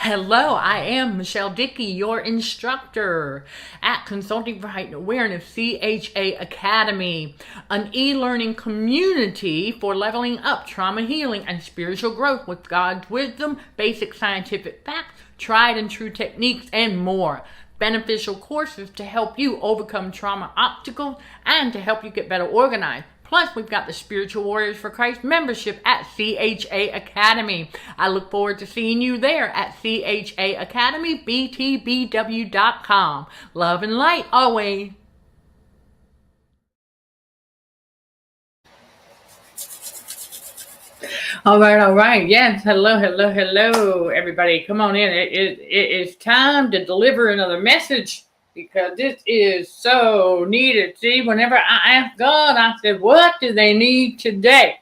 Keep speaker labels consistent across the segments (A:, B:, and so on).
A: Hello, I am Michelle Dickey, your instructor at Consulting for Heightened Awareness, CHA Academy, an e-learning community for leveling up trauma healing and spiritual growth with God's wisdom, basic scientific facts, tried and true techniques, and more. Beneficial courses to help you overcome trauma obstacles and to help you get better organized. Plus, we've got the Spiritual Warriors for Christ membership at CHA Academy. I look forward to seeing you there at CHA Academy, btbw.com. Love and light always. All right. Yes, hello, everybody. Come on in. It is time to deliver another message because this is so needed. See, whenever I asked God, I said, what do they need today?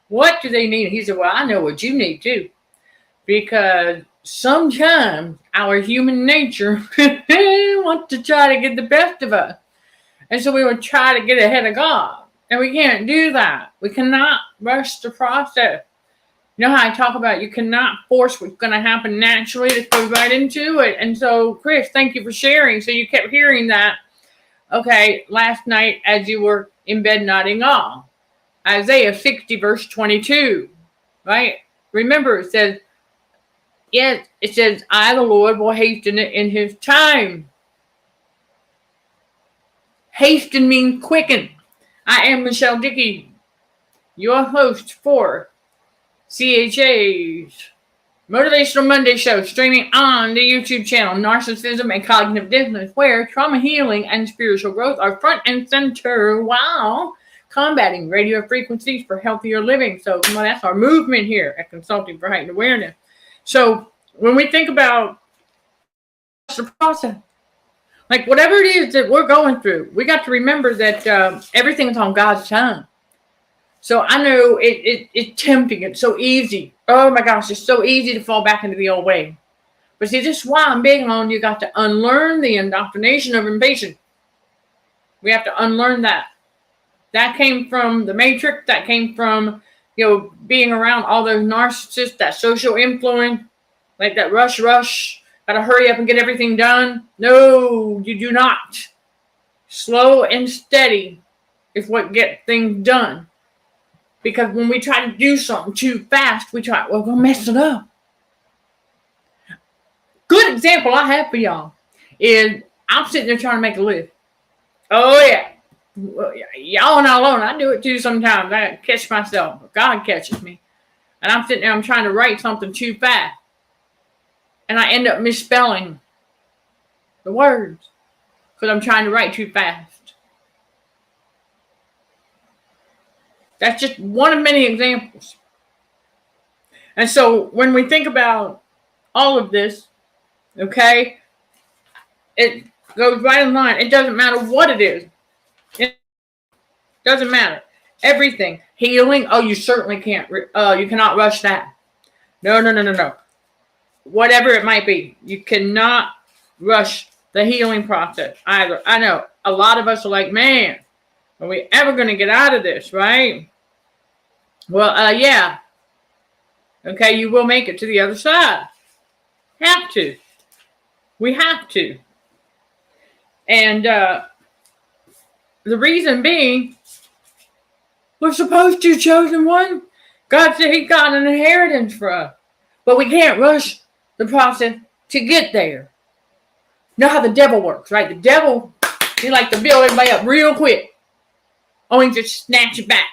A: What do they need? He said, well, I know what you need too. Because sometimes our human nature wants to try to get the best of us. And so we would try to get ahead of God. And we can't do that. We cannot rush the process. You know how I talk about you cannot force what's going to happen naturally. It goes right into it. And so, Chris, thank you for sharing. So you kept hearing that, okay, last night as you were in bed nodding off. Isaiah 60, verse 22, right? Remember, it says, yes, it says, I, the Lord, will hasten it in his time. Hasten means quicken. I am Michelle Dickey, your host for CHA's Motivational Monday show, streaming on the YouTube channel Narcissism and Cognitive Dissonance, where trauma healing and spiritual growth are front and center while combating radio frequencies for healthier living. So that's our movement here at Consulting for Heightened Awareness. So when we think about the process, like whatever it is that we're going through, we got to remember that everything's on God's time. So I know it's tempting. It's so easy. Oh my gosh, it's so easy to fall back into the old way. But see, this is why I'm big on you got to unlearn the indoctrination of impatience. We have to unlearn that. That came from the Matrix. That came from, being around all those narcissists, that social influence, like that rush. Got to hurry up and get everything done. No, you do not. Slow and steady is what gets things done. Because when we try to do something too fast, we're going to mess it up. Good example I have for y'all is I'm sitting there trying to make a list. Oh, yeah. Y'all not alone. I do it too sometimes. I catch myself. God catches me. And I'm sitting there, I'm trying to write something too fast. And I end up misspelling the words because I'm trying to write too fast. That's just one of many examples. And so when we think about all of this, okay, it goes right in line. It doesn't matter what it is. It doesn't matter. Everything. Healing. Oh, you certainly can't. You cannot rush that. No. Whatever it might be, you cannot rush the healing process either. I know a lot of us are like, man, are we ever going to get out of this, right? Well, yeah. Okay, you will make it to the other side. Have to. We have to. And the reason being, we're supposed to, chosen one. God said he got an inheritance for us. But we can't rush the process to get there. You know how the devil works, right? The devil, he like to build everybody up real quick. Only to snatch it back.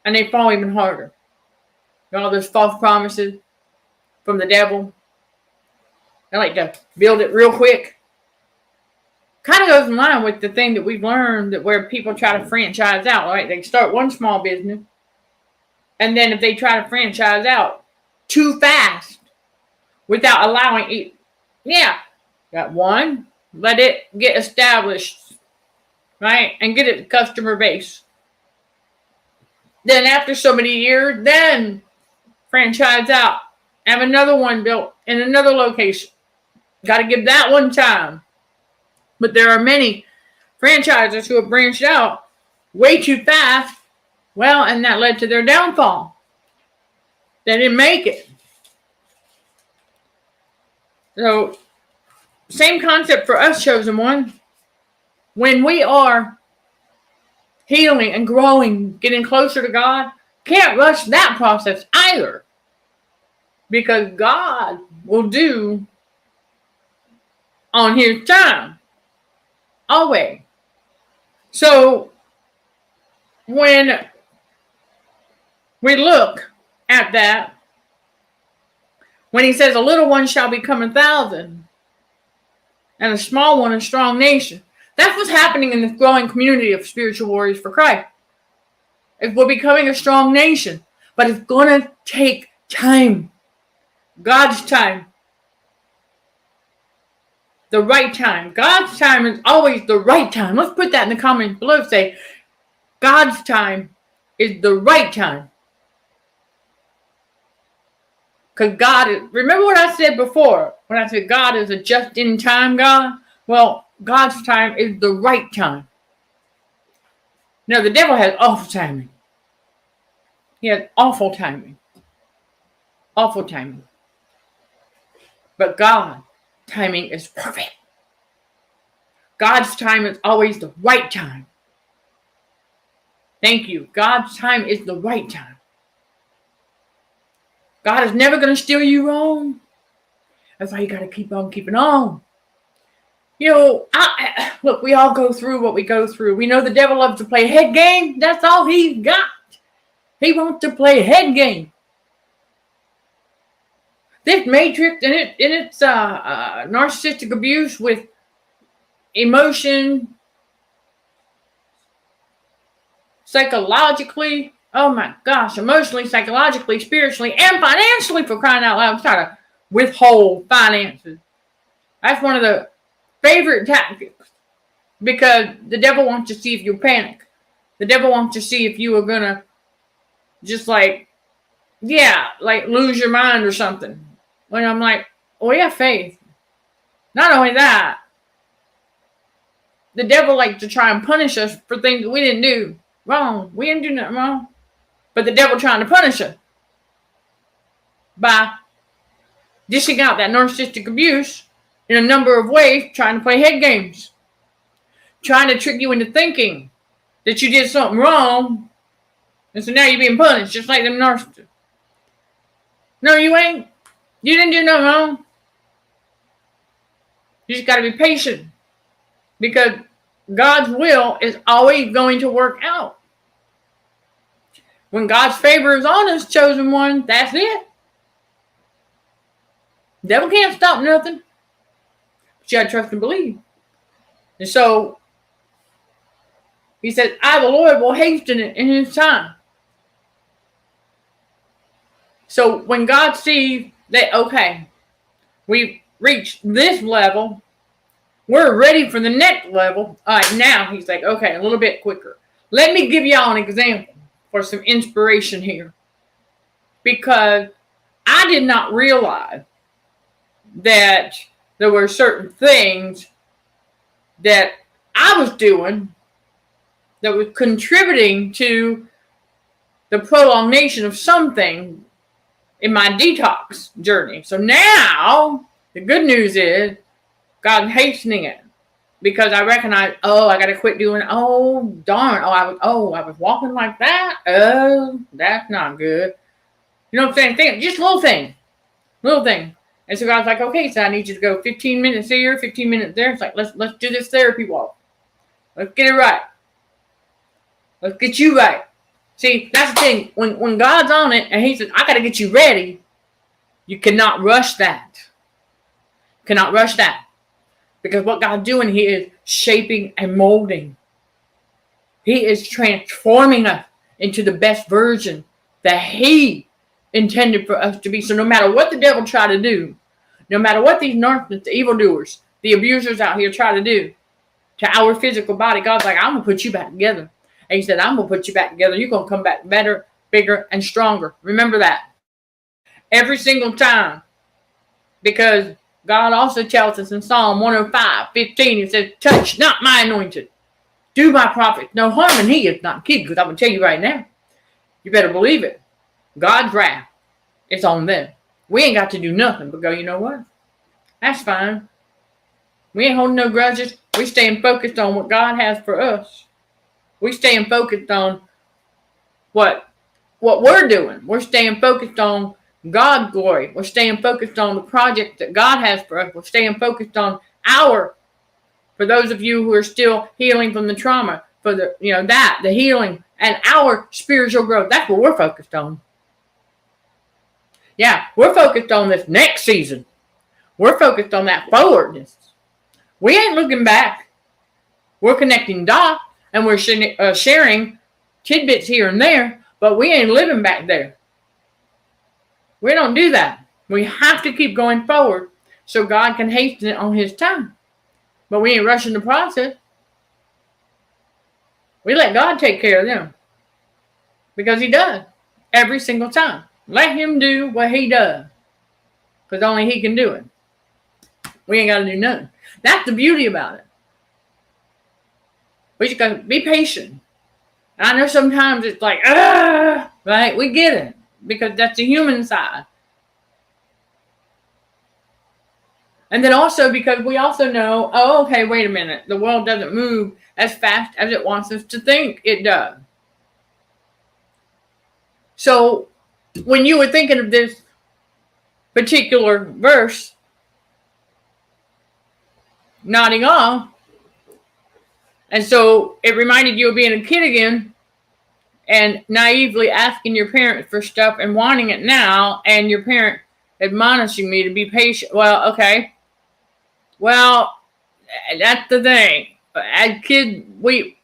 A: And they fall even harder. You know all those false promises from the devil? They like to build it real quick. Kind of goes in line with the thing that we've learned, that where people try to franchise out, right? They start one small business. And then if they try to franchise out too fast, without allowing it, got one, let it get established, right? And get it customer base. Then after so many years, then franchise out. Have another one built in another location. Got to give that one time. But there are many franchisers who have branched out way too fast. Well, and that led to their downfall. They didn't make it. So, same concept for us, chosen one. When we are healing and growing, getting closer to God, can't rush that process either. Because God will do on his time. Always. So when we look at that, when he says a little one shall become 1,000, and a small one a strong nation, that's what's happening in this growing community of spiritual warriors for Christ. If we're becoming a strong nation, but it's going to take time. God's time. The right time. God's time is always the right time. Let's put that in the comments below. Say, God's time is the right time. Because God is, remember what I said before, when I said God is a just-in-time God? Well, God's time is the right time. Now, the devil has awful timing. He has awful timing. Awful timing. But God's timing is perfect. God's time is always the right time. Thank you. God's time is the right time. God is never going to steer you wrong. That's why you got to keep on keeping on. You know, look, we all go through what we go through. We know the devil loves to play head game. That's all he's got. He wants to play head game. This matrix in its narcissistic abuse with emotion, psychologically, oh my gosh, emotionally, psychologically, spiritually, and financially, for crying out loud. I'm trying to withhold finances. That's one of the favorite tactics, because the devil wants to see if you panic. The devil wants to see if you are going to just like lose your mind or something. When I'm like, we have faith. Not only that, the devil likes to try and punish us for things that we didn't do wrong. We didn't do nothing wrong. But the devil trying to punish us by dishing out that narcissistic abuse in a number of ways, trying to play head games, trying to trick you into thinking that you did something wrong, and so now you're being punished, just like them narcissists. No, you ain't. You didn't do nothing wrong. You just got to be patient, because God's will is always going to work out. When God's favor is on us, chosen one, that's it. The devil can't stop nothing. But you got to trust and believe. And so, he said, I, the Lord, will hasten it in his time. So, when God sees that, okay, we've reached this level, we're ready for the next level. All right, now he's like, okay, a little bit quicker. Let me give y'all an example for some inspiration here. Because I did not realize that there were certain things that I was doing that was contributing to the prolongation of something in my detox journey. So now, the good news is, God's hastening it, because I recognize, I got to quit doing, darn, I was walking like that. Oh, that's not good. You know what I'm saying? Just little thing. And so God's like, okay, so I need you to go 15 minutes here, 15 minutes there. It's like, let's do this therapy walk. Let's get it right. Let's get you right. See, that's the thing. When God's on it and he says, I got to get you ready, you cannot rush that. Cannot rush that. Because what God's doing, he is shaping and molding. He is transforming us into the best version that he intended for us to be. So no matter what the devil try to do, no matter what these narcissists, the evildoers, the abusers out here try to do to our physical body, God's like, I'm going to put you back together. And he said, I'm going to put you back together. You're going to come back better, bigger, and stronger. Remember that. Every single time. Because God also tells us in Psalm 105:15, he says, touch not my anointed. Do my prophet no harm, and he is not kidding. Because I'm going to tell you right now, you better believe it. God's wrath is on them. We ain't got to do nothing but go, you know what? That's fine. We ain't holding no grudges. We staying focused on what God has for us. We staying focused on what we're doing. We're staying focused on God's glory. We're staying focused on the project that God has for us. We're staying focused on for those of you who are still healing from the trauma, for the healing and our spiritual growth. That's what we're focused on. Yeah, we're focused on this next season. We're focused on that forwardness. We ain't looking back. We're connecting dots and we're sharing tidbits here and there, but we ain't living back there. We don't do that. We have to keep going forward so God can hasten it on His time. But we ain't rushing the process. We let God take care of them. Because He does. Every single time. Let Him do what He does. Because only He can do it. We ain't got to do nothing. That's the beauty about it. We just got to be patient. And I know sometimes it's like, right? We get it. Because that's the human side. And then also because we also know, okay, wait a minute. The world doesn't move as fast as it wants us to think it does. So when you were thinking of this particular verse, nodding off, and so it reminded you of being a kid again and naively asking your parents for stuff and wanting it now, and your parent admonishing me to be patient. Well, okay. Well, that's the thing. As kids,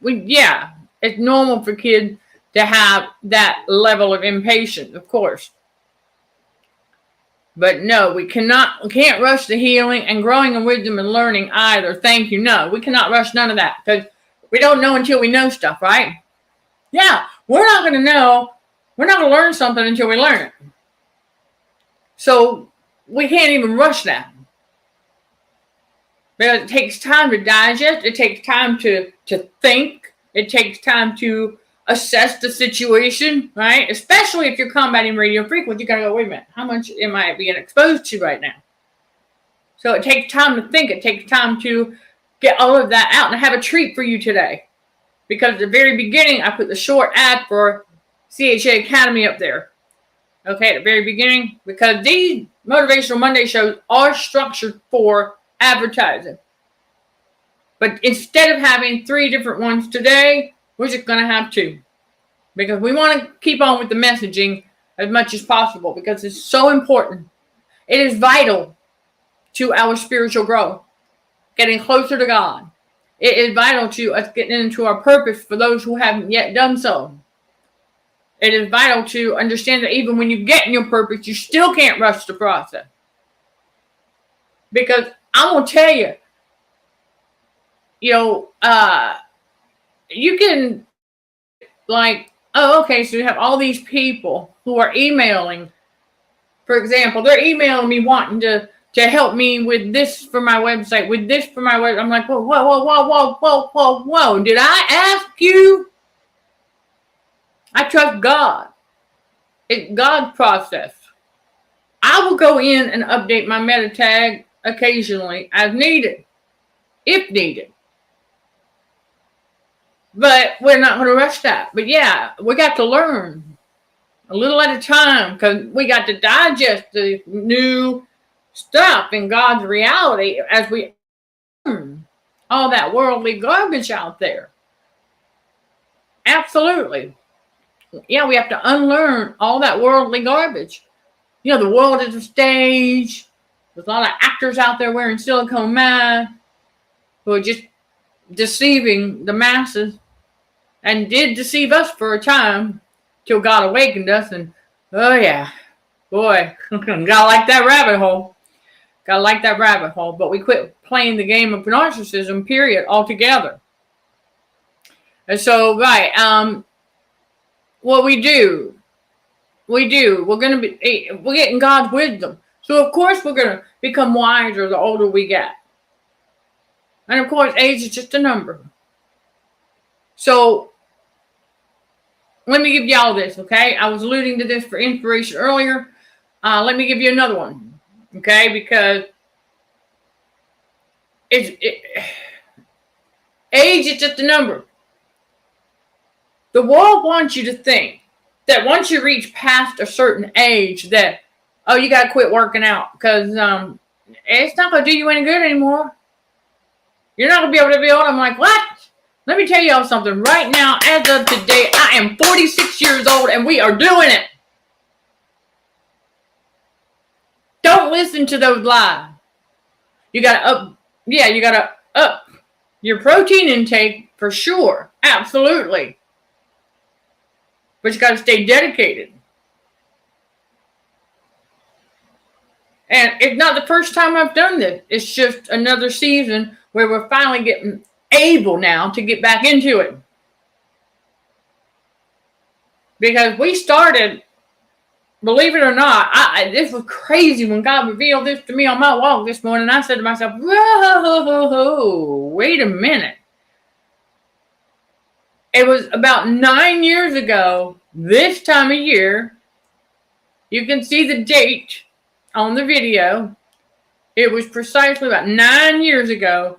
A: yeah, it's normal for kids to have that level of impatience, of course. But no, we can't rush the healing and growing in wisdom and learning either. Thank you. No, we cannot rush none of that because we don't know until we know stuff, right? Yeah, we're not going to know. We're not going to learn something until we learn it. So we can't even rush that. Because it takes time to digest. It takes time to think. It takes time to assess the situation, right? Especially if you're combating radio frequency, you gotta go, wait a minute, how much am I being exposed to right now? So it takes time to think. It takes time to get all of that out. And I have a treat for you today. Because at the very beginning, I put the short ad for CHA Academy up there. Okay, at the very beginning. Because these Motivational Monday shows are structured for advertising. But instead of having 3 different ones today, we're just going to have 2. Because we want to keep on with the messaging as much as possible. Because it's so important. It is vital to our spiritual growth. Getting closer to God. It is vital to us getting into our purpose for those who haven't yet done so. It is vital to understand that even when you get in your purpose, you still can't rush the process. Because I'm going to tell you, you can okay, so you have all these people who are emailing. For example, they're emailing me wanting to help me with this for my website, with this for my website. I'm like, whoa. Did I ask you? I trust God. It's God's process. I will go in and update my meta tag occasionally as needed, if needed. But we're not going to rush that. But yeah, we got to learn a little at a time because we got to digest the new stuff in God's reality as we learn all that worldly garbage out there. Absolutely. Yeah, we have to unlearn all that worldly garbage. The world is a stage. There's a lot of actors out there wearing silicone masks who are just deceiving the masses and did deceive us for a time till God awakened us. And oh yeah, boy, gotta like that rabbit hole. Gotta like that rabbit hole. But we quit playing the game of narcissism, period, altogether. And so, right, what we do, we're getting God's wisdom. So of course we're gonna become wiser the older we get. And of course, age is just a number. So let me give y'all this, okay? I was alluding to this for inspiration earlier. Let me give you another one, okay? Because age is just a number. The world wants you to think that once you reach past a certain age that, oh, you got to quit working out because it's not going to do you any good anymore. You're not going to be able to build. I'm like, what? Let me tell y'all something. Right now, as of today, I am 46 years old and we are doing it. Don't listen to those lies. You got to up your protein intake for sure. Absolutely. But you got to stay dedicated. And it's not the first time I've done this. It's just another season where we're finally getting able now to get back into it. Because we started, believe it or not, this was crazy when God revealed this to me on my walk this morning. I said to myself, whoa, wait a minute. It was about 9 years ago, this time of year. You can see the date on the video. It was precisely about 9 years ago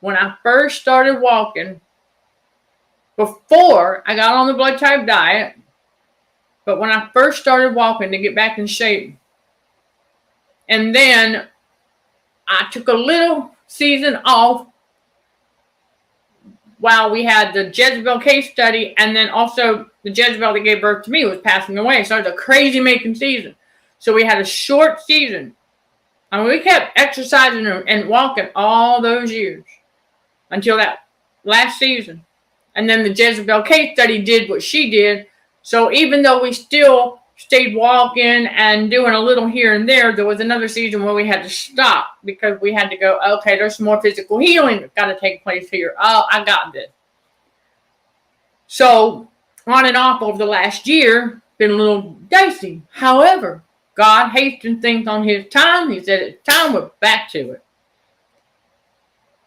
A: when I first started walking, before I got on the blood type diet, but when I first started walking to get back in shape. And then I took a little season off while we had the Jezebel case study, and then also the Jezebel that gave birth to me was passing away. So it was a crazy making season. So we had a short season. I mean, we kept exercising and walking all those years until that last season. And then the Jezebel case study did what she did. So even though we still stayed walking and doing a little here and there was another season where we had to stop because we had to go, okay, there's some more physical healing that's got to take place here. Oh, I got this. So on and off over the last year, been a little dicey. However, God hastened things on his time. He said it's time, we're back to it.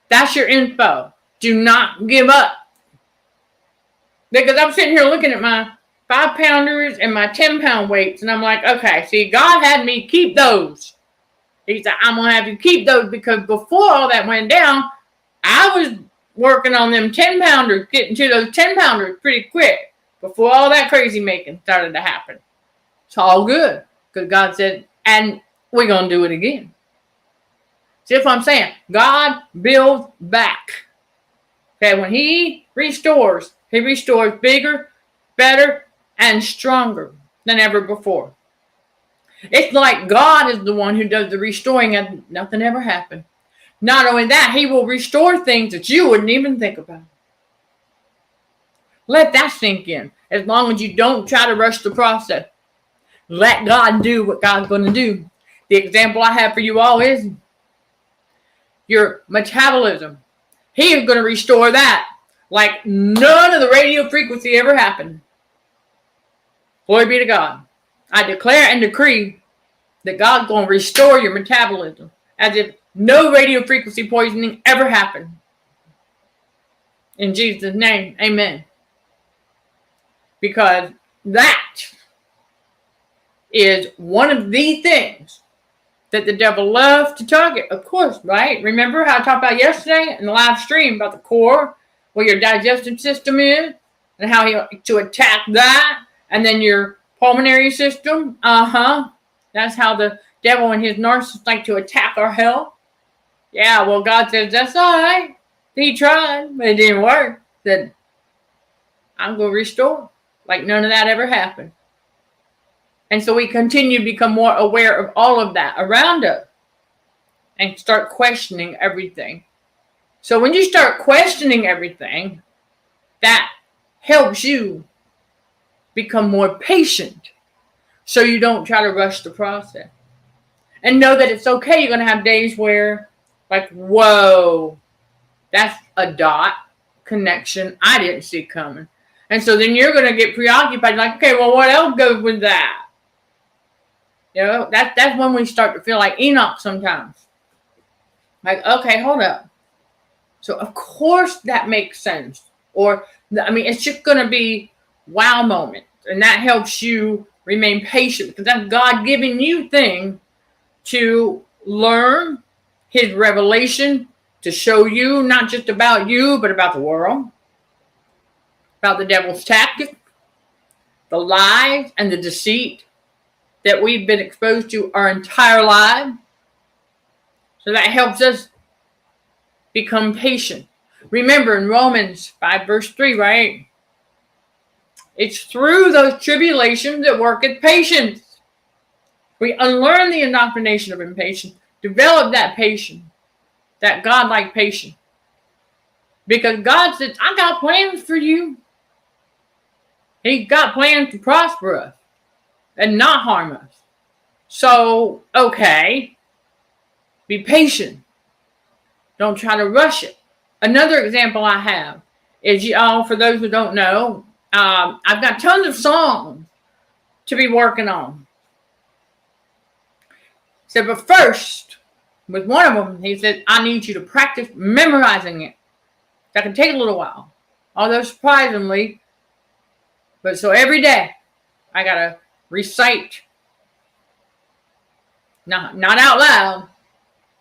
A: That's your info. Do not give up. Because I'm sitting here looking at my 5-pounders and my 10-pound weights, and I'm like, okay, see, God had me keep those. He said, I'm going to have you keep those because before all that went down, I was working on them 10-pounders, getting to those 10-pounders pretty quick before all that crazy making started to happen. It's all good because God said, and we're going to do it again. See what I'm saying? God builds back. Okay, when he restores bigger, better, and stronger than ever before. It's like God is the one who does the restoring and nothing ever happened. Not only that, he will restore things that you wouldn't even think about. Let that sink in. As long as you don't try to rush the process. Let God do what God's going to do. The example I have for you all is your metabolism. He is going to restore that like none of the radio frequency ever happened. Glory be to God. I declare and decree that God's going to restore your metabolism as if no radio frequency poisoning ever happened. In Jesus' name, amen. Because that is one of the things that the devil loves to target, of course, right? Remember how I talked about yesterday in the live stream about the core, where your digestive system is, and how he to attack that, and then your pulmonary system. That's how the devil and his narcissists like to attack our health. Yeah, well, God says, that's all right. He tried, but it didn't work. Said, I'm going to restore. Like none of that ever happened. And so we continue to become more aware of all of that around us and start questioning everything. So when you start questioning everything, that helps you become more patient so you don't try to rush the process. And know that it's okay. You're going to have days where, like, whoa, that's a dot connection I didn't see coming. And so then you're going to get preoccupied, like, okay, well, what else goes with that? You know, that's when we start to feel like Enoch sometimes. Like, okay, hold up. So, of course, that makes sense. Or, I mean, it's just going to be wow moment. And that helps you remain patient because that's God giving you things to learn his revelation to show you not just about you, but about the world, about the devil's tactic, the lies and the deceit that we've been exposed to our entire lives. So that helps us become patient. Remember in Romans 5 verse 3, right? It's through those tribulations that worketh patience. We unlearn the indoctrination of impatience, develop that patience, that God-like patience. Because God says, I got plans for you. He's got plans to prosper us and not harm us. So, okay, be patient. Don't try to rush it. Another example I have is, for those who don't know, I've got tons of songs to be working on. So, but first, with one of them, he said, I need you to practice memorizing it. That can take a little while. Although surprisingly, but so every day, I got to recite, not out loud,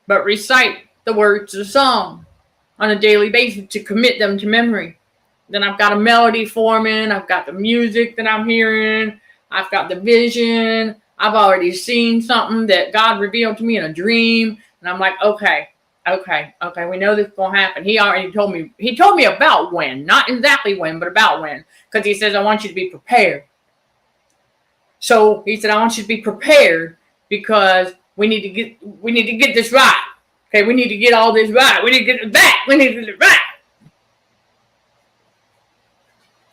A: but recite the words of the song on a daily basis to commit them to memory. Then I've got a melody forming. I've got the music that I'm hearing. I've got the vision. I've already seen something that God revealed to me in a dream. And I'm like, okay, we know this is going to happen. He already told me. He told me about when, not exactly when, but about when. Because he says, I want you to be prepared. So he said, I want you to be prepared because we need to get this right. Okay, we need to get all this right. We need to get it back. We need to get it right.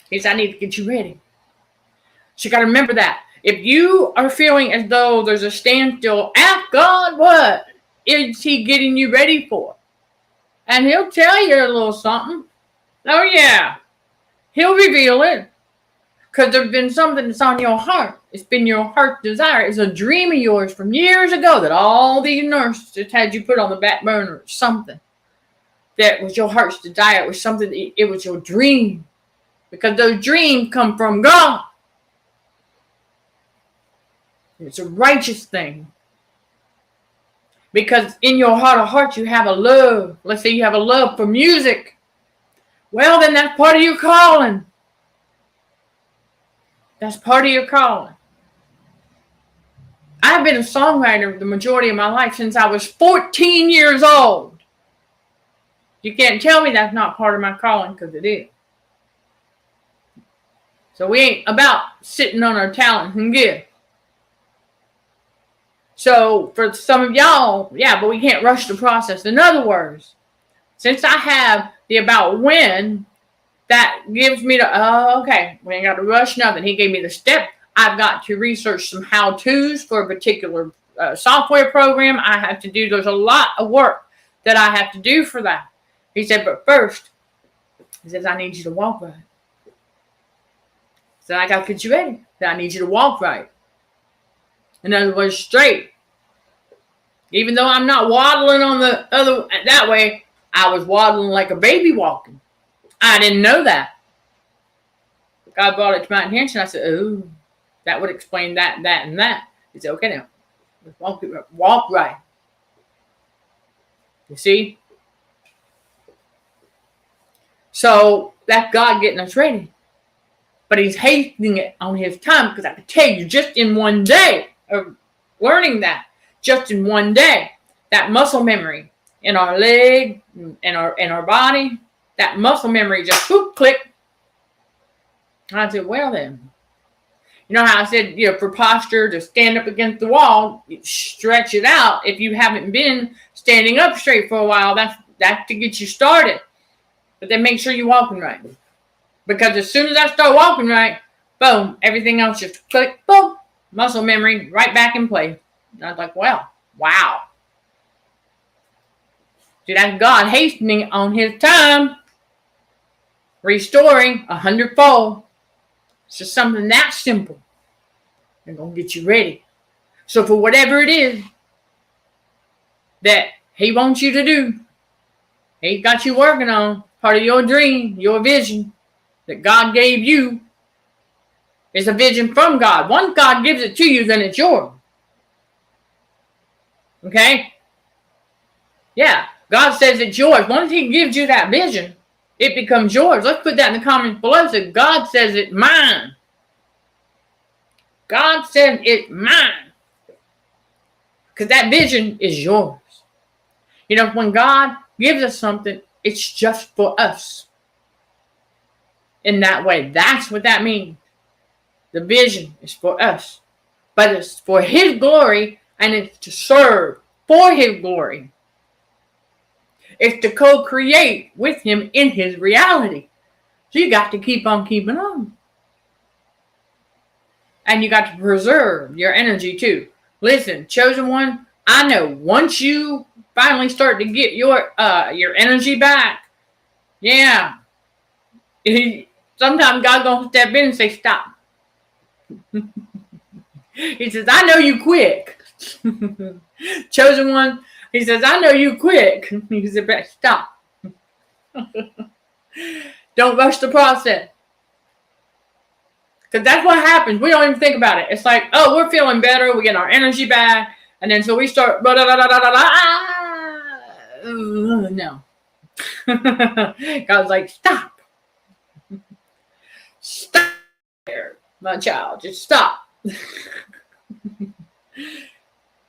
A: He said, I need to get you ready. So you got to remember that. If you are feeling as though there's a standstill, ask God, what is he getting you ready for? And he'll tell you a little something. Oh, yeah. He'll reveal it. Because there's been something that's on your heart. It's been your heart's desire. It's a dream of yours from years ago that all these narcissists had you put on the back burner. Something that was your heart's desire. It was something, it was your dream. Because those dreams come from God. It's a righteous thing. Because in your heart of hearts you have a love. Let's say you have a love for music. Well, then that's part of your calling. That's part of your calling. I've been a songwriter the majority of my life since I was 14 years old. You can't tell me that's not part of my calling, because it is. So we ain't about sitting on our talent and gift. So for some of y'all, yeah, but we can't rush the process. In other words, since I have the about when, that gives me the, okay, we ain't got to rush nothing. He gave me the step. I've got to research some how-tos for a particular software program. I have to do, there's a lot of work that I have to do for that. He said, but first, he says, I need you to walk right. So I got to get you ready. I need you to walk right. In other words, straight. Even though I'm not waddling on the other, that way, I was waddling like a baby walking. I didn't know that. God brought it to my attention. I said, oh, that would explain that, and that. He said, okay now, let's walk right. You see? So that's God getting us ready. But he's hastening it on his time, because I can tell you, just in one day of learning that, just in one day, that muscle memory in our leg, in our body, that muscle memory just whoop, click. And I said, well then, you know how I said, for posture to stand up against the wall, stretch it out. If you haven't been standing up straight for a while, that's to get you started. But then make sure you're walking right. Because as soon as I start walking right, boom, everything else just click, boom, muscle memory right back in place. And I was like, well, wow. See, that's God hastening on his time, restoring 100-fold. It's just something that simple. They're going to get you ready. So for whatever it is that he wants you to do, he got you working on, part of your dream, your vision that God gave you, is a vision from God. Once God gives it to you, then it's yours. Okay? Yeah. God says it's yours. Once he gives you that vision, it becomes yours. Let's put that in the comments below. So God says it's mine. God says it's mine. Because that vision is yours. You know, when God gives us something, it's just for us. In that way, that's what that means. The vision is for us. But it's for his glory, and it's to serve for his glory. It's to co-create with him in his reality. So you got to keep on keeping on. And you got to preserve your energy too. Listen, chosen one, I know once you finally start to get your energy back, yeah, sometimes God's gonna step in and say, stop. He says, I know you quick. Chosen one, he says, I know you quick. He said, but stop. Don't rush the process. Because that's what happens. We don't even think about it. It's like, oh, we're feeling better. We get our energy back. And then so we start, no. God's like, stop. Stop there, my child. Just stop.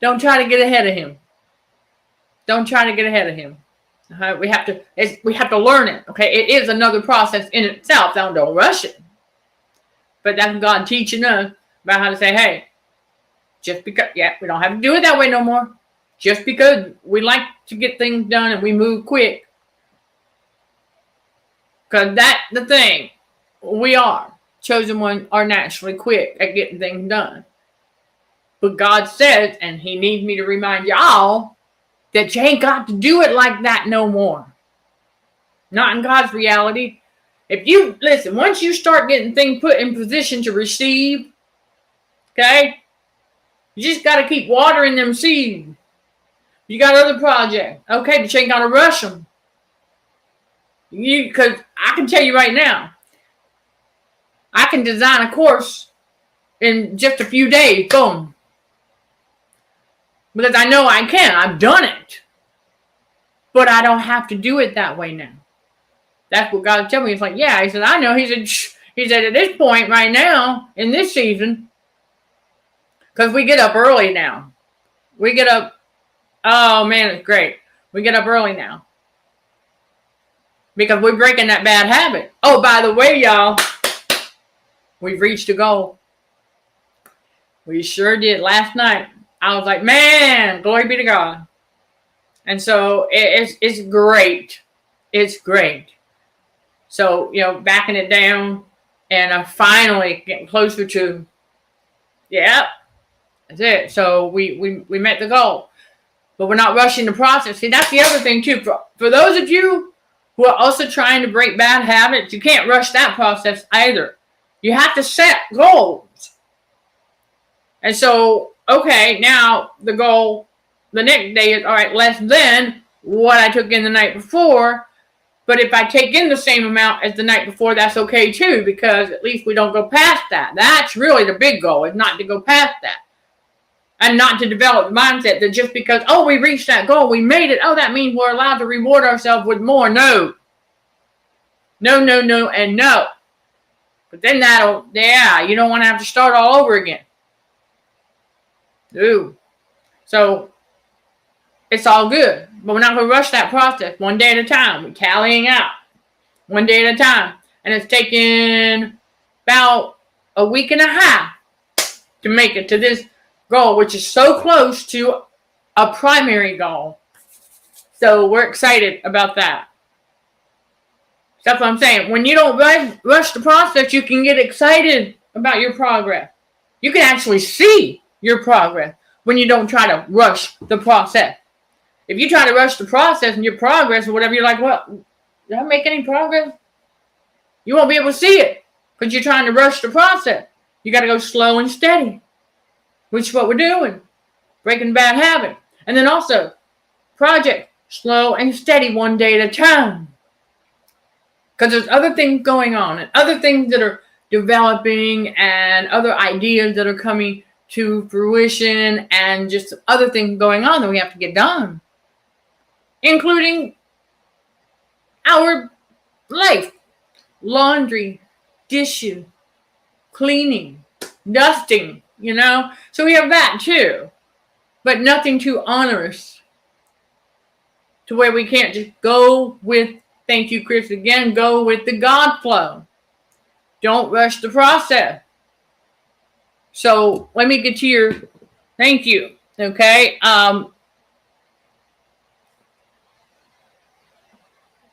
A: Don't try to get ahead of him. Don't try to get ahead of him. We have to learn it. Okay, it is another process in itself. Don't rush it. But that's God teaching us about how to say, hey, just because, we don't have to do it that way no more. Just because we like to get things done and we move quick. Because that's the thing. We are. Chosen ones are naturally quick at getting things done. But God says, and he needs me to remind y'all, that you ain't got to do it like that no more. Not in God's reality. If you, listen, once you start getting things put in position to receive, okay, you just got to keep watering them seeds. You got other projects, okay, but you ain't got to rush them. Because I can tell you right now, I can design a course in just a few days, boom. Because I know I can. I've done it. But I don't have to do it that way now. That's what God told me. It's like, yeah. He said, I know. He said, at this point right now, in this season, because we get up early now. We get up, oh man, it's great. We get up early now. Because we're breaking that bad habit. Oh, by the way, y'all, we've reached a goal. We sure did last night. I was like, man, glory be to God. And so it's great. It's great. So, you know, backing it down and I'm finally getting closer to, that's it. So we met the goal. But we're not rushing the process. See, that's the other thing too. For those of you who are also trying to break bad habits, you can't rush that process either. You have to set goals. And so, okay, now the goal the next day is, all right, less than what I took in the night before. But if I take in the same amount as the night before, that's okay too, because at least we don't go past that. That's really the big goal, is not to go past that. And not to develop the mindset that just because, oh, we reached that goal, we made it, oh, that means we're allowed to reward ourselves with more. No. No, no, no, and no. But then you don't want to have to start all over again. Ooh. So, it's all good. But we're not going to rush that process. One day at a time. We're tallying out. One day at a time. And it's taken about a week and a half to make it to this goal, which is so close to a primary goal. So we're excited about that. That's what I'm saying. When you don't rush the process, you can get excited about your progress. You can actually see your progress when you don't try to rush the process. If you try to rush the process and your progress or whatever, you're like, well, did I make any progress? You won't be able to see it because you're trying to rush the process. You got to go slow and steady, which is what we're doing. Breaking bad habit. And then also, project slow and steady, one day at a time. Because there's other things going on and other things that are developing and other ideas that are coming to fruition and just other things going on that we have to get done. including our life, laundry, dishes, cleaning, dusting, So we have that too, but nothing too onerous to where we can't just go with, thank you, Chris, again, go with the God flow. Don't rush the process. So let me get to your thank you. Okay.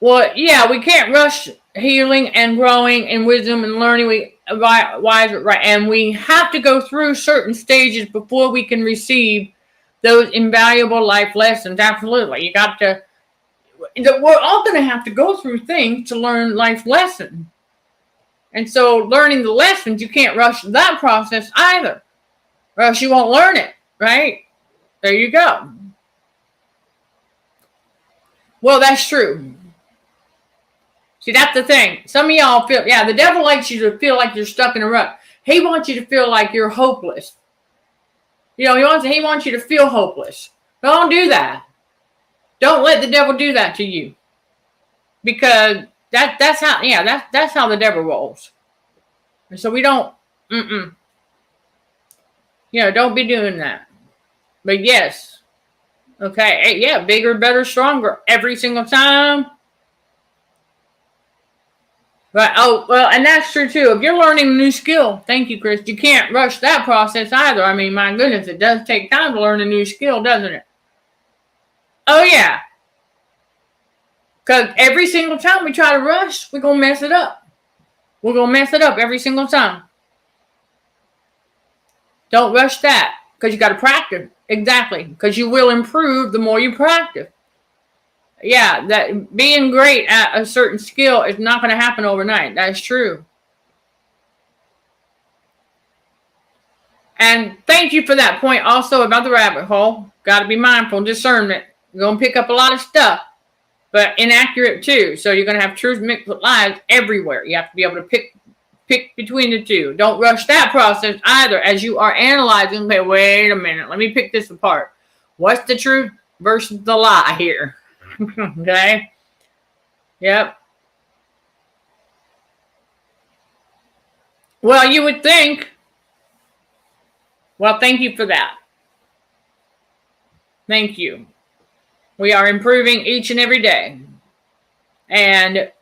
A: Well, yeah, we can't rush healing and growing and wisdom and learning. Right, and we have to go through certain stages before we can receive those invaluable life lessons. Absolutely, you got to. We're all going to have to go through things to learn life lessons, and so learning the lessons, you can't rush that process either, or else you won't learn it. Right there, you go. Well, that's true. See, that's the thing. Some of y'all feel, the devil likes you to feel like you're stuck in a rut. He wants you to feel like you're hopeless. He wants you to feel hopeless. Don't do that. Don't let the devil do that to you. Because that's how the devil rolls. And so we don't, don't be doing that. But yes, okay, bigger, better, stronger every single time. But and that's true too. If you're learning a new skill, thank you, Chris, you can't rush that process either. I mean, my goodness, it does take time to learn a new skill, doesn't it? Oh yeah. Because every single time we try to rush, we're going to mess it up. We're going to mess it up every single time. Don't rush that, because you got to practice. Exactly. Because you will improve the more you practice. Yeah, that being great at a certain skill is not going to happen overnight. That's true. And thank you for that point also about the rabbit hole. Got to be mindful, discernment. You're going to pick up a lot of stuff, but inaccurate too. So you're going to have truth mixed with lies everywhere. You have to be able to pick between the two. Don't rush that process either as you are analyzing. Okay, wait a minute. Let me pick this apart. What's the truth versus the lie here? Okay. Yep. Well, you would think. Well, thank you for that. Thank you. We are improving each and every day. And,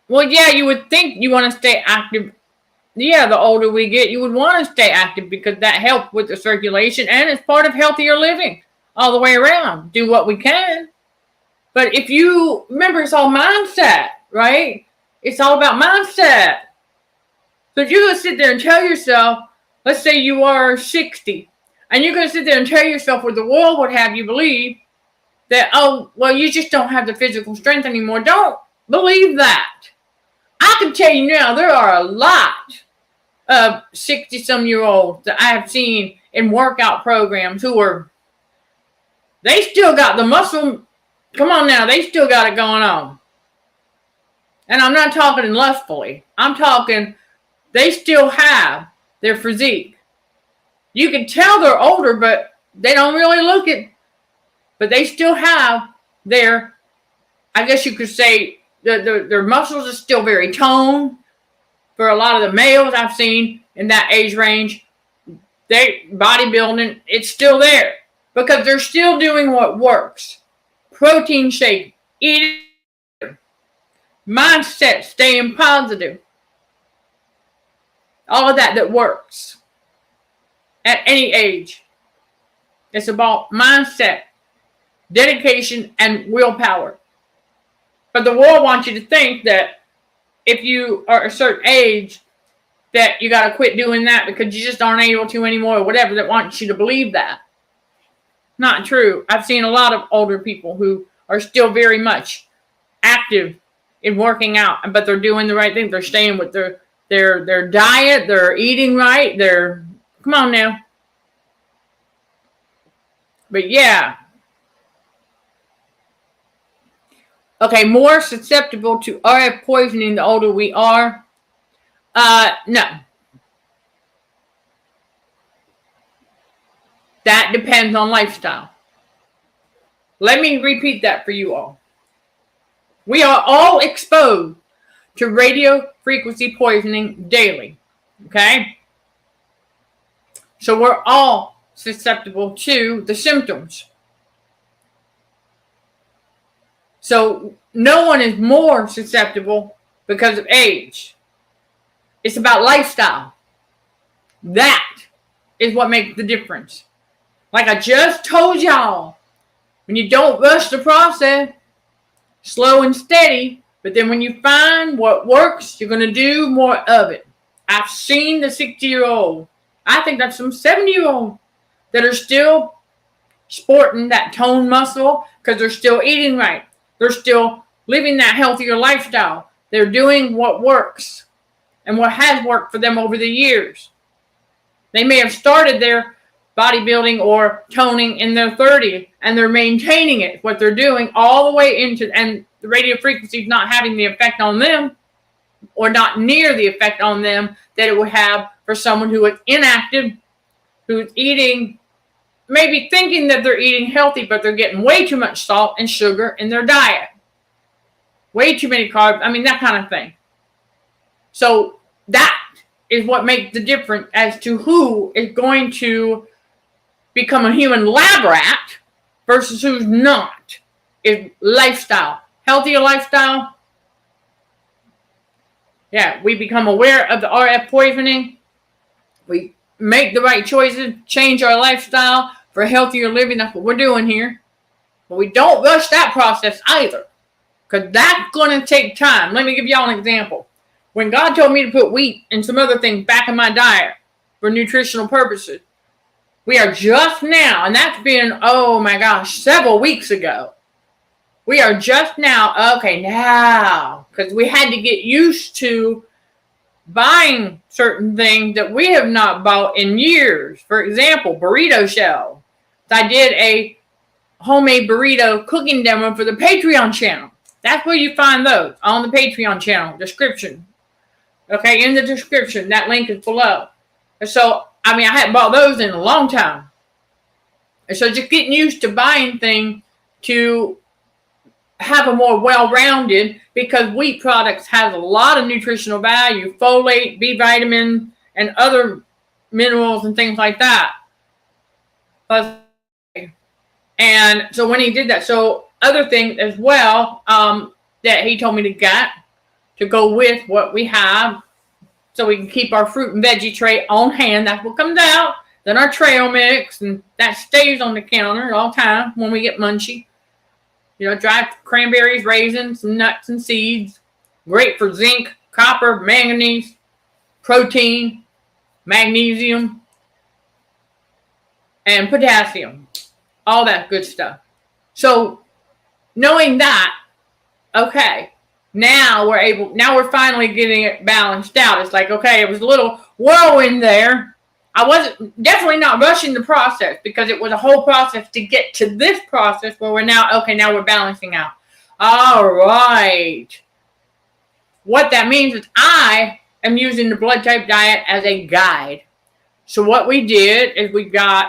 A: well, yeah, you would think you want to stay active. Yeah, the older we get, you would want to stay active because that helps with the circulation and it's part of healthier living all the way around. Do what we can. But if you remember, it's all mindset, right? It's all about mindset. So if you're going to sit there and tell yourself, let's say you are 60, and you're going to sit there and tell yourself what the world would have you believe that, oh, well, you just don't have the physical strength anymore. Don't believe that. I can tell you now, there are a lot of 60-some-year-olds that I have seen in workout programs they still got the muscle. Come on now, they still got it going on. And I'm not talking lustfully. I'm talking they still have their physique. You can tell they're older, but they don't really look it. But they still have their, I guess you could say, their muscles are still very toned. For a lot of the males I've seen in that age range, they bodybuilding, it's still there. Because they're still doing what works. Protein shake, eating, mindset, staying positive. All of that works at any age. It's about mindset, dedication, and willpower. But the world wants you to think that if you are a certain age, that you got to quit doing that because you just aren't able to anymore or whatever, that wants you to believe that. Not true. I've seen a lot of older people who are still very much active in working out, but they're doing the right thing. They're staying with their diet. They're eating right. Come on now. But yeah. Okay, more susceptible to RF poisoning the older we are. No. That depends on lifestyle. Let me repeat that for you all. We are all exposed to radio frequency poisoning daily. Okay? So we're all susceptible to the symptoms. So no one is more susceptible because of age. It's about lifestyle. That is what makes the difference. Like I just told y'all, when you don't rush the process, slow and steady, but then when you find what works, you're going to do more of it. I've seen the 60-year-old, I think that's some 70-year-old that are still sporting that toned muscle because they're still eating right. They're still living that healthier lifestyle. They're doing what works and what has worked for them over the years. They may have started their bodybuilding or toning in their 30s and they're maintaining it, what they're doing all the way into, and the radio frequency is not having the effect on them or not near the effect on them that it would have for someone who is inactive, who's eating, maybe thinking that they're eating healthy, but they're getting way too much salt and sugar in their diet. Way too many carbs. I mean, that kind of thing. So that is what makes the difference as to who is going to become a human lab rat versus who's not. Is lifestyle. Healthier lifestyle. Yeah, we become aware of the RF poisoning. We make the right choices, change our lifestyle for healthier living. That's what we're doing here. But we don't rush that process either, because that's going to take time. Let me give y'all an example. When God told me to put wheat and some other things back in my diet for nutritional purposes, we are just now, and that's been, oh my gosh, several weeks ago. We are just now, because we had to get used to buying certain things that we have not bought in years. For example, burrito shell. I did a homemade burrito cooking demo for the Patreon channel. That's where you find those, on the Patreon channel description. Okay, in the description, that link is below. And so, I hadn't bought those in a long time. And so just getting used to buying things to have a more well-rounded, because wheat products has a lot of nutritional value, folate, B vitamin, and other minerals and things like that. And so when he did that, so other things as well that he told me to get to go with what we have, so we can keep our fruit and veggie tray on hand. That's what comes out. Then our trail mix, and that stays on the counter all the time when we get munchy. Dried cranberries, raisins, nuts, and seeds. Great for zinc, copper, manganese, protein, magnesium, and potassium. All that good stuff. So, knowing that, okay, now we're finally getting it balanced out. It's like, okay, it was a little whirlwind there. I wasn't definitely not rushing the process, because it was a whole process to get to this process where we're now we're balancing out. All right. What that means is I am using the blood type diet as a guide. So what we did is we got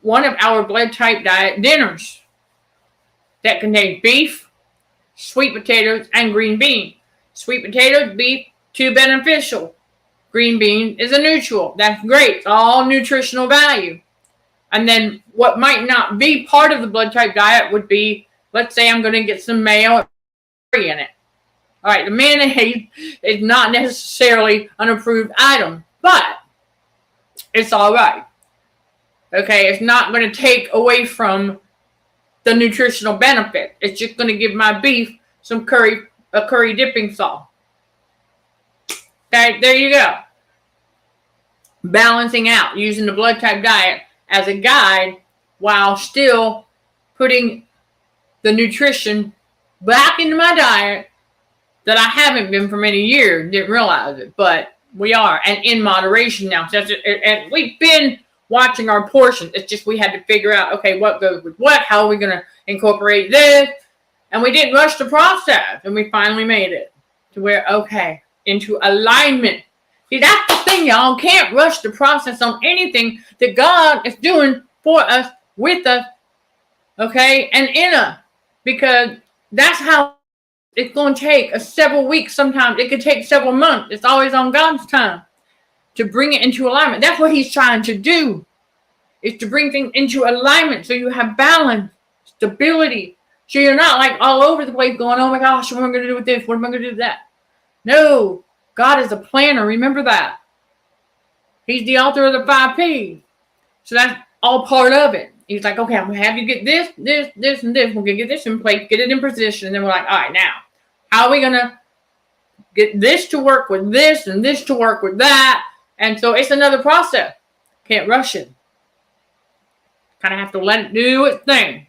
A: one of our blood type diet dinners that contains beef, sweet potatoes, and green beans. Sweet potatoes, beef, too beneficial. Green bean is a neutral. That's great. It's all nutritional value. And then what might not be part of the blood type diet would be, let's say I'm going to get some mayo in it. All right, the mayonnaise is not necessarily an approved item, but it's all right. Okay, it's not going to take away from the nutritional benefit. It's just going to give my beef some a curry dipping sauce. Okay, there you go. Balancing out, using the blood type diet as a guide while still putting the nutrition back into my diet that I haven't been for many years. Didn't realize it, but we are, and in moderation now. And we've been watching our portions. It's just we had to figure out, okay, what goes with what, how are we going to incorporate this? And we didn't rush the process, and we finally made it to where, okay, into alignment. See, that's the thing, y'all. Can't rush the process on anything that God is doing for us, with us, Okay, and inner, because that's how it's going to take several weeks. Sometimes it could take several months. It's always on God's time to bring it into alignment. That's what he's trying to do, is to bring things into alignment so you have balance, stability. So you're not like all over the place going, oh my gosh, what am I going to do with this? What am I going to do with that? No, God is a planner. Remember that. He's the author of the 5 P's. So that's all part of it. He's like, okay, I'm going to have you get this, this, this, and this. We're going to get this in place, get it in position. And then we're like, all right, now, how are we going to get this to work with this and this to work with that? And so it's another process. Can't rush it. Kind of have to let it do its thing.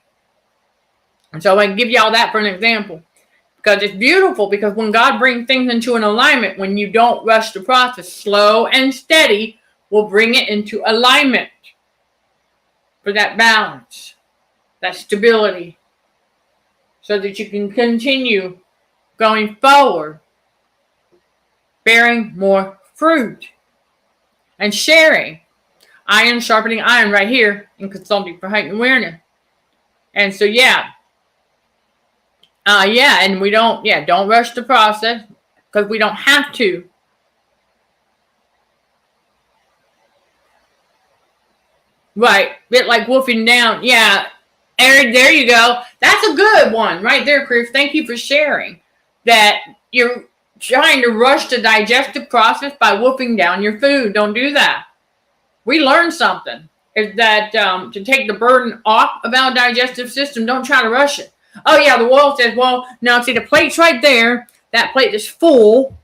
A: And so I can give y'all that for an example. Because it's beautiful, because when God brings things into an alignment, when you don't rush the process, slow and steady will bring it into alignment for that balance, that stability, so that you can continue going forward, bearing more fruit and sharing. Iron sharpening iron right here in Consulting for Heightened Awareness. And so, and we don't rush the process, because we don't have to. Right, bit like wolfing down. Yeah, Eric, there you go. That's a good one right there, Chris. Thank you for sharing that. You're trying to rush the digestive process by wolfing down your food. Don't do that. We learned something, is that to take the burden off of our digestive system, don't try to rush it. Oh yeah, the world says, well, no, see, the plate's right there. That plate is full.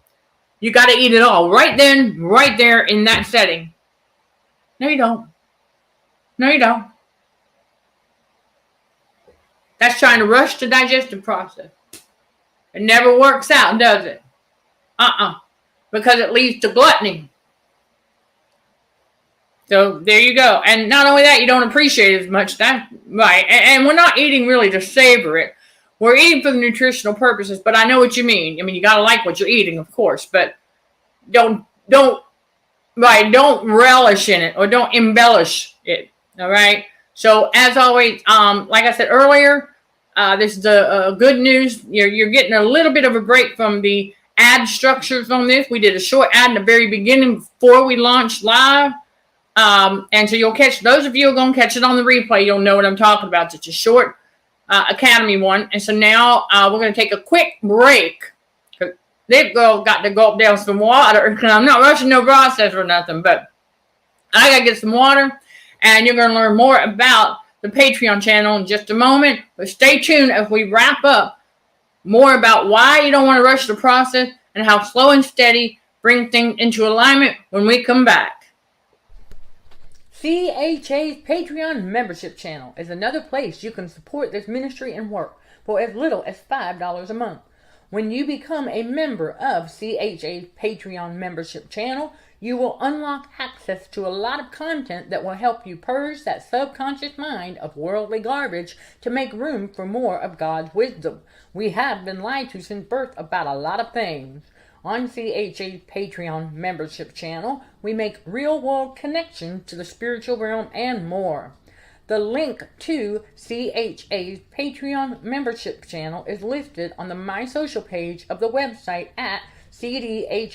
A: You got to eat it all right then, right there in that setting. No, you don't. No, you don't. That's trying to rush the digestive process. It never works out, does it? Because it leads to gluttony. So there you go. And not only that, you don't appreciate it as much. That's right. And we're not eating really to savor it. We're eating for the nutritional purposes, but I know what you mean. I mean, you got to like what you're eating, of course, but don't relish in it, or don't embellish it. All right. So as always, like I said earlier, this is the good news. You're getting a little bit of a break from the ad structures on this. We did a short ad in the very beginning before we launched live. And so you'll catch, those of you who are going to catch it on the replay, you'll know what I'm talking about. It's a short Academy one. And so now we're going to take a quick break. They've got to gulp down some water. I'm not rushing no process or nothing, but I got to get some water. And you're going to learn more about the Patreon channel in just a moment. But stay tuned as we wrap up more about why you don't want to rush the process and how slow and steady bring things into alignment when we come back. CHA's Patreon membership channel is another place you can support this ministry and work for as little as $5 a month. When you become a member of CHA's Patreon membership channel, you will unlock access to a lot of content that will help you purge that subconscious mind of worldly garbage to make room for more of God's wisdom. We have been lied to since birth about a lot of things. On CHA's Patreon membership channel, we make real-world connections to the spiritual realm and more. The link to CHA's Patreon membership channel is listed on the My Social page of the website at cdhrwdrmd.org.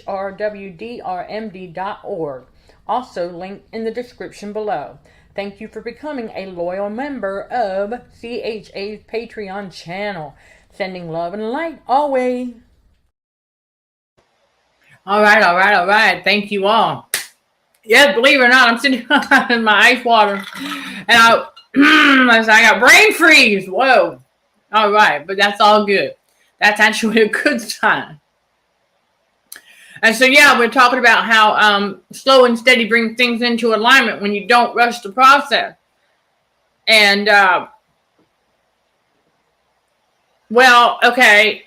A: Also linked in the description below. Thank you for becoming a loyal member of CHA's Patreon channel. Sending love and light always. All right. Thank you all. Yes, believe it or not, I'm sitting in my ice water, and I got brain freeze. Whoa. All right, but that's all good. That's actually a good sign. And so, we're talking about how slow and steady brings things into alignment when you don't rush the process. And, okay.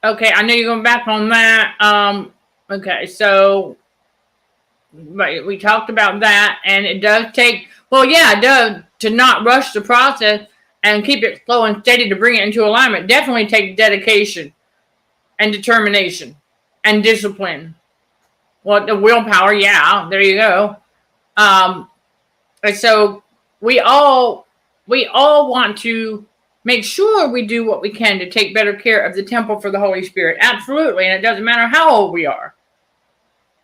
A: Okay, I know you're going back on that. Okay, so we talked about that, and it does take, it does, to not rush the process and keep it slow and steady to bring it into alignment. Definitely takes dedication and determination and discipline. Well, the willpower, there you go. And so we all want to make sure we do what we can to take better care of the temple for the Holy Spirit. Absolutely. And it doesn't matter how old we are.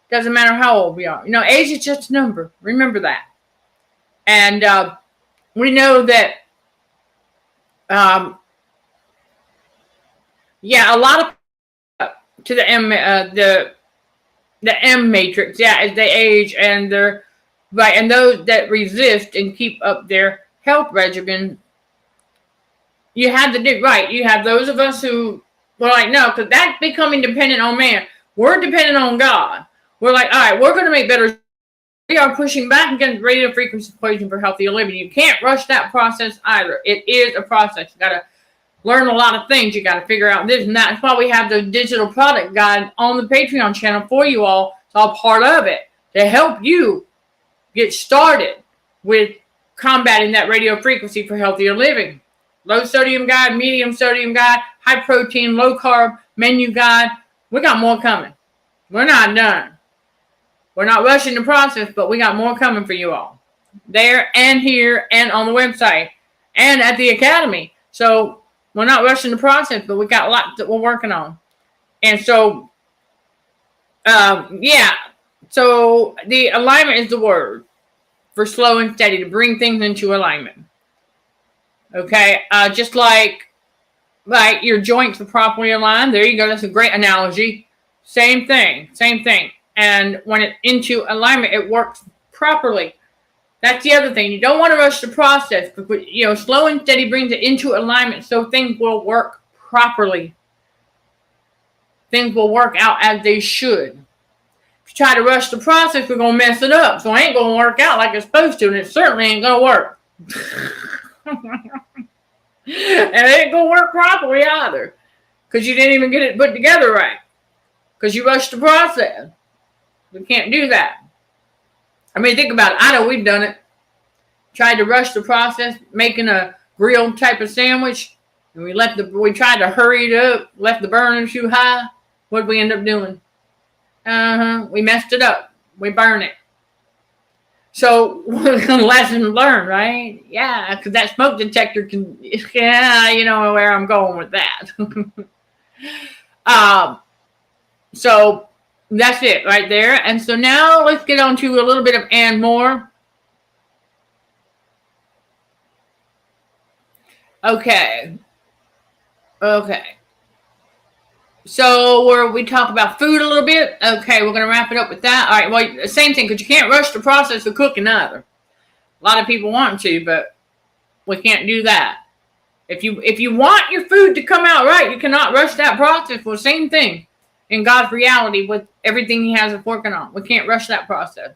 A: Doesn't matter how old we are. Age is just a number. Remember that. And we know that, a lot of to the M matrix, as they age, and they're right, and those that resist and keep up their health regimen. You have to do right. You have those of us who were like, no, because that's becoming dependent on man. We're dependent on God. We're like, all right, we're going to make better. We are pushing back against the radio frequency equation for healthier living. You can't rush that process either. It is a process. You got to learn a lot of things. You got to figure out this and that. That's why we have the digital product guide on the Patreon channel for you all. It's all part of it to help you get started with combating that radio frequency for healthier living. Low sodium guide, medium sodium guide, high protein, low carb menu guide. We got more coming. We're not done. We're not rushing the process, but we got more coming for you all. There and here and on the website and at the academy. So we're not rushing the process, but we got a lot that we're working on. And so, So the alignment is the word for slow and steady, to bring things into alignment. Okay, just like your joints are properly aligned. There you go. That's a great analogy. Same thing. And when it's into alignment, it works properly. That's the other thing. You don't want to rush the process. But, slow and steady brings it into alignment so things will work properly. Things will work out as they should. If you try to rush the process, we're going to mess it up. So it ain't going to work out like it's supposed to, and it certainly ain't going to work. And it ain't going to work properly either, because you didn't even get it put together right, because you rushed the process. We can't do that. I mean, think about it. I know we've done it. Tried to rush the process, making a grilled type of sandwich, and we tried to hurry it up, left the burner too high. What did we end up doing? We messed it up. We burned it. So, lesson learned, right? Yeah, because that smoke detector can, you know where I'm going with that. So, that's it right there. And so now let's get on to a little bit of and more. Okay. So where we talk about food a little bit. Okay, we're going to wrap it up with that. All right, well, same thing, because you can't rush the process of cooking either. A lot of people want to, but we can't do that. If you want your food to come out right, you cannot rush that process. Well, same thing in God's reality with everything He has us working on. We can't rush that process.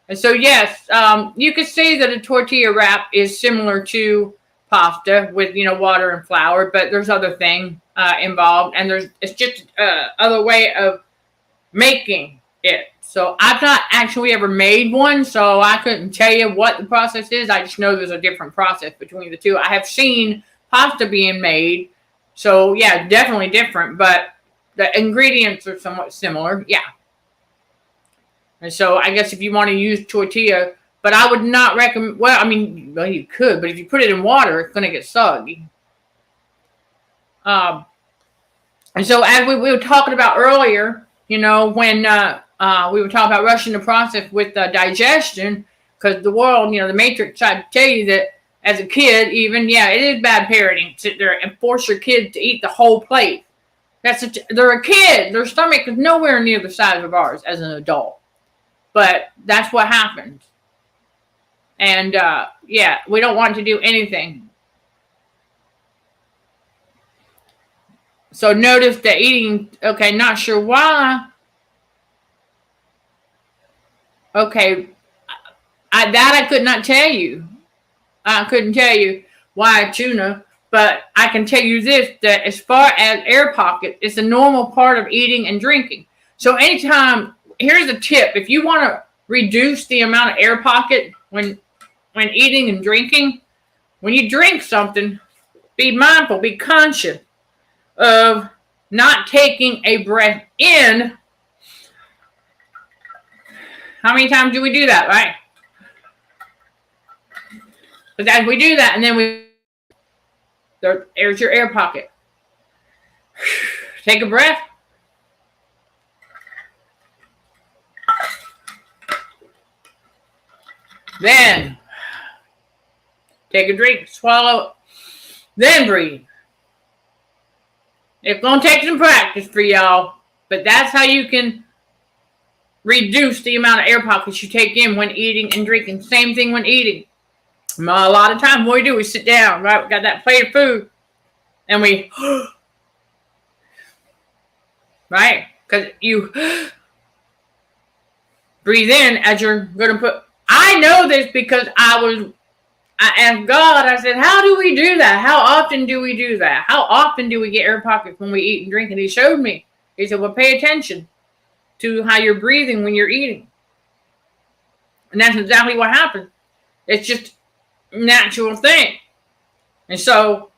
A: And so, yes, you could say that a tortilla wrap is similar to pasta with, water and flour, but there's other things involved, and it's just other way of making it. So I've not actually ever made one, so I couldn't tell you what the process is. I just know there's a different process between the two. I have seen pasta being made, so yeah, definitely different, but the ingredients are somewhat similar, yeah. And so I guess if you want to use tortilla, but I would not recommend, well, you could, but if you put it in water, it's going to get soggy. And so as we were talking about earlier, when we were talking about rushing the process with digestion, because the world, the matrix tried to tell you that as a kid, even, it is bad parenting to sit there and force your kids to eat the whole plate. They're a kid. Their stomach is nowhere near the size of ours as an adult. But that's what happens. And, we don't want to do anything. So notice that eating, okay, not sure why. Okay, I could not tell you. I couldn't tell you why tuna, but I can tell you this, that as far as air pocket, it's a normal part of eating and drinking. So anytime, here's a tip. If you want to reduce the amount of air pocket when eating and drinking, when you drink something, be mindful, be conscious of not taking a breath in. How many times do we do that, right? But as we do that, and then there's your air pocket. Take a breath. Then take a drink, swallow, then breathe. It's going to take some practice for y'all, but that's how you can reduce the amount of air pockets you take in when eating and drinking. Same thing when eating. A lot of times what we do, we sit down, right? We got that plate of food, and we, right? Because you breathe in as you're going to put. I know this because I asked God, I said, how do we do that? How often do we do that? How often do we get air pockets when we eat and drink? And he showed me. He said, well, pay attention to how you're breathing when you're eating. And that's exactly what happens. It's just a natural thing. And so,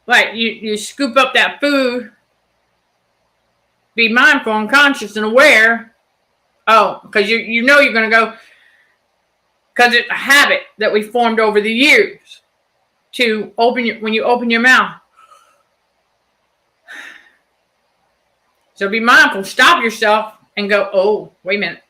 A: like, you scoop up that food, be mindful and conscious and aware. Oh, because you know you're going to go. Because it's a habit that we formed over the years to when you open your mouth. So be mindful. Stop yourself and go, oh, wait a minute.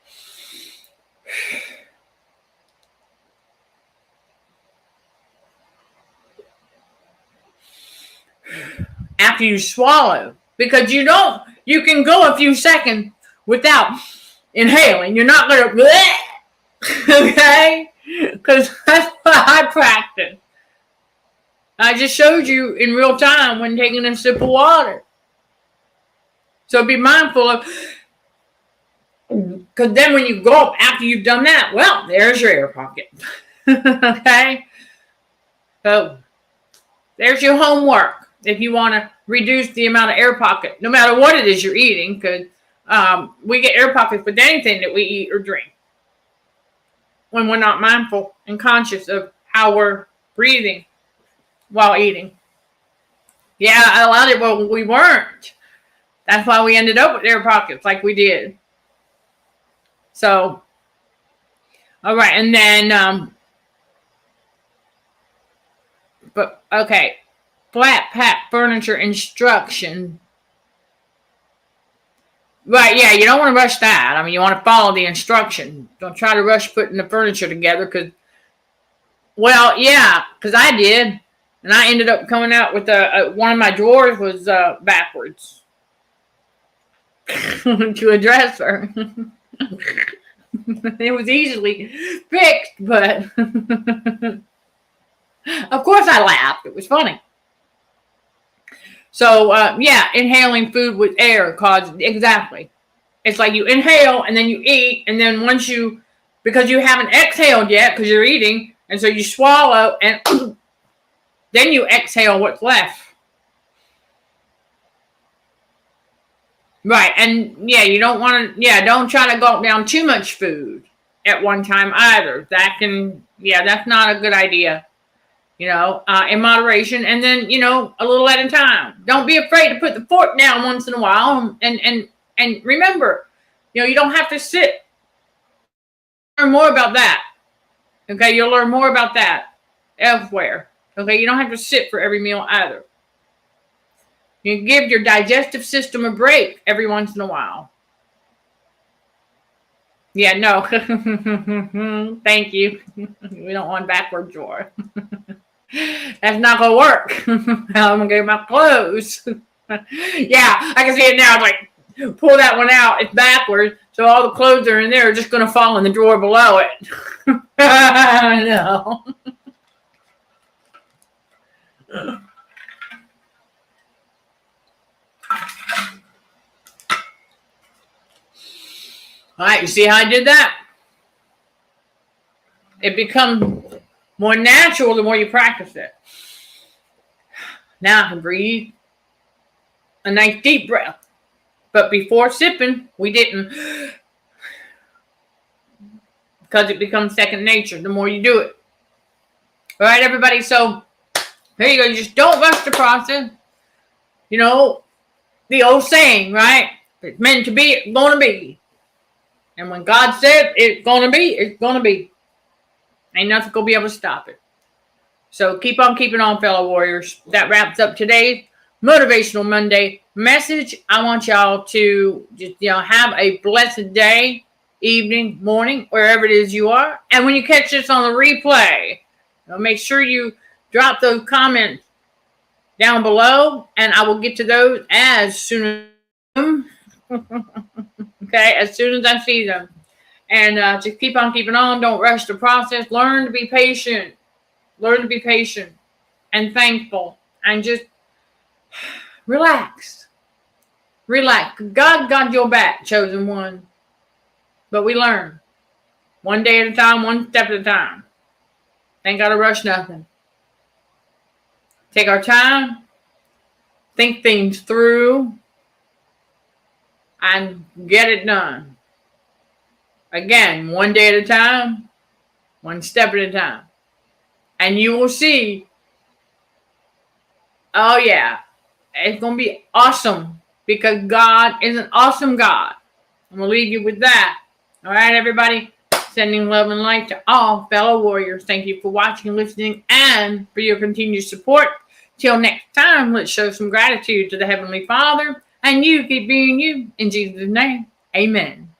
A: After you swallow. Because you can go a few seconds without inhaling. You're not going to, okay? Because that's what I practice. I just showed you in real time when taking a sip of water. So be mindful of, because then when you go up after you've done that, well, there's your air pocket. Okay? So there's your homework if you want to reduce the amount of air pocket, no matter what it is you're eating, because we get air pockets with anything that we eat or drink when we're not mindful and conscious of how we're breathing while eating. Yeah, a lot of it, well, we weren't. That's why we ended up with air pockets like we did. So, all right, and then, but okay, flat pack furniture instruction. Right, yeah, you don't want to rush that. I mean, you want to follow the instruction. Don't try to rush putting the furniture together because, well, yeah, because I did. And I ended up coming out with one of my drawers was backwards to a dresser. It was easily fixed, but of course I laughed. It was funny. So, yeah, inhaling food with air causes, exactly. It's like you inhale and then you eat, and then because you haven't exhaled yet because you're eating, and so you swallow and then you exhale what's left. Right, and yeah, you don't want to, don't try to gulp down too much food at one time either. That's not a good idea. In moderation, and then, a little at a time. Don't be afraid to put the fork down once in a while, and remember, you don't have to sit. Learn more about that. Okay, you'll learn more about that elsewhere. Okay, you don't have to sit for every meal either. You can give your digestive system a break every once in a while. Yeah, no. Thank you. We don't want backward drawer. That's not gonna work. I'm gonna get my clothes. Yeah, I can see it now. Like, pull that one out. It's backwards, so all the clothes that are in there are just gonna fall in the drawer below it. I know. All right, you see how I did that? It becomes more natural the more you practice it. Now I can breathe a nice deep breath. But before sipping, we didn't. Because it becomes second nature the more you do it. All right, everybody. So here you go. You just don't rush the process. The old saying, right? If it's meant to be, it's going to be. And when God said it's going to be, it's going to be. Ain't nothing going to be able to stop it. So keep on keeping on, fellow warriors. That wraps up today's Motivational Monday message. I want y'all to just, have a blessed day, evening, morning, wherever it is you are. And when you catch this on the replay, make sure you drop those comments down below, and I will get to those as soon as okay, as soon as I see them. And just keep on keeping on. Don't rush the process. Learn to be patient. Learn to be patient and thankful, and just relax. Relax. God got your back, chosen one. But we learn. One day at a time, one step at a time. Ain't got to rush nothing. Take our time. Think things through. And get it done. Again, one day at a time, one step at a time. And you will see, oh yeah, it's going to be awesome, because God is an awesome God. I'm going to leave you with that. All right, everybody. Sending love and light to all fellow warriors. Thank you for watching, listening, and for your continued support. Till next time, let's show some gratitude to the Heavenly Father. And you keep being you. In Jesus' name, amen.